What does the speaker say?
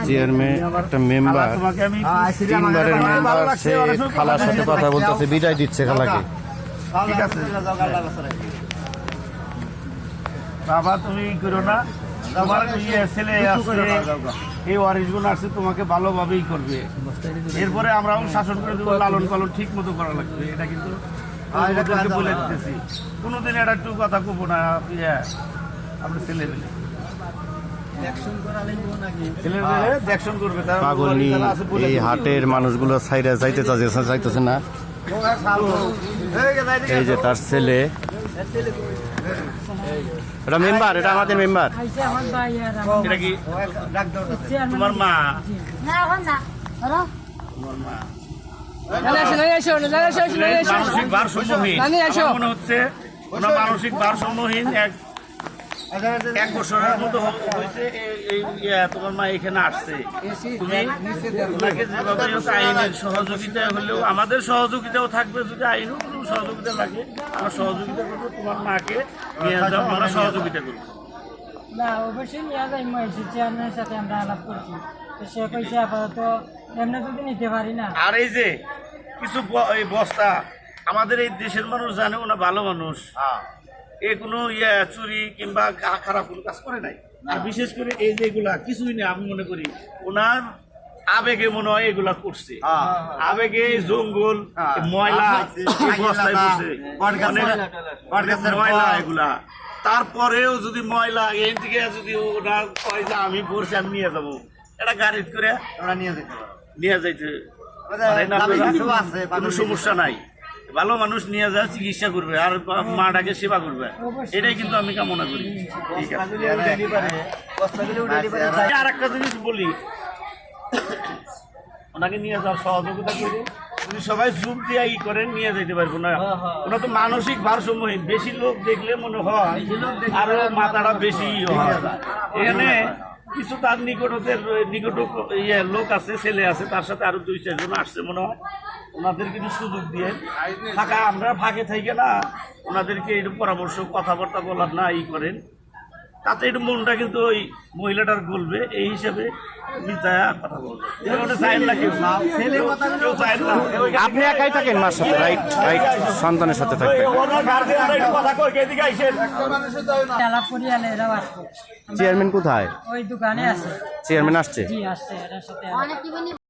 Chairman একটা member, তিনবারের member, সে খালার সাথে কথা বলতেছে, বিদায় দিচ্ছে খালাকে। ঠিক আছে বাবা, তুমি করো না। তোমার ছেলে আসছে, এই ওয়ারিশগুলো আসছে, তোমাকে ভালোভাবেই করবে। এরপরে আমরাও শাসন করে দেবো, লালন পালন ঠিক মতো করা লাগবে। এটা কিন্তু বলে দিতেছি, কোনোদিন এটা একটু কথা কব না। আপনার ছেলে পেলে পাগলনি এই হাটের মানুষগুলো সাইডে চাইতেছে না। এই যে তার ছেলে, এটা মেম্বার, এটা আমাদের মেম্বার। এটা কি তোমার মা? মানসিক ভারসাম্যহীন মনে হচ্ছে, মানসিক ভারসাম্যহীন এক বছরের মতো হয়েছে। তোমার মা এখানে আসছে, তুমি ওনাকে যেভাবে আইনের সহযোগিতা হলেও আমাদের সহযোগিতাও থাকবে। যদি আইনও কোনো সহযোগিতা লাগে আমরা সহযোগিতা করবো, তোমার মাকে নিয়ে যাও, আমরা সহযোগিতা করবো। না, অবশ্যই নিয়ে যাই। চেয়ারম্যানের সাথে আমরা আলাপ করছি, সে কইছে আপাতত এমনি যদি নিতে পারি না। আর এই যে কিছু বস্তা, আমাদের এই দেশের মানুষ জানে ওনা ভালো মানুষ, এ কোনো চুরি কিংবা খারাপ কোনো কাজ করে নাই। আর বিশেষ করে এই যে এগুলা কিছুই নেই, আমি মনে করি ওনার আবেগে মনে হয় এগুলা করছে। আবেগে জঙ্গল ময়লা বস্তায় বসে ময়লা এগুলা, তারপরেও যদি ময়লা এই থেকে যদি ওরা কয় যে আমি পড়ছি আমি নিয়ে যাবো, এটা গাড়িতে করে ওরা নিয়ে যাইতে কোনো সমস্যা নাই। ভালো মানুষ নিয়ে যায়, চিকিৎসা করবে আর মাটাকে সেবা করবে, এটাই কিন্তু আমি কামনা করি। ঠিক আছে, আর একটা জিনিস বলি, ওনাকে নিয়ে যাওয়ার সহযোগিতা করে উনি সবাই জুম দিয়ে ই করে নিয়ে যেতে পারবো না। ওরা তো মানসিক ভারসাম্যহীন, বেশি লোক দেখলে মনে হয় আরো মাথাটা বেশি হয়। এখানে কিছু তার নিকট লোক আছে, ছেলে আছে, তার সাথে আরো 2-4 জন আসছে মনে হয়। ওনাদের কিন্তু সুযোগ দিয়ে থাকা, আমরা ফাঁকে থেকে না ওনাদেরকে এরকম পরামর্শ কথাবার্তা বলার না ই করেন, তাতে একটু মনটা কিন্তু ওই মহিলাটার বলবে। এই হিসাবে কথা বলবে। আপনি একাই থাকেন মার সাথে? রাইট রাইট, সন্তানের সাথে থাকবেন। চেয়ারম্যান কোথায়? ওই দোকানে আছে। চেয়ারম্যান আসছে? জি আসছে, এটার সাথে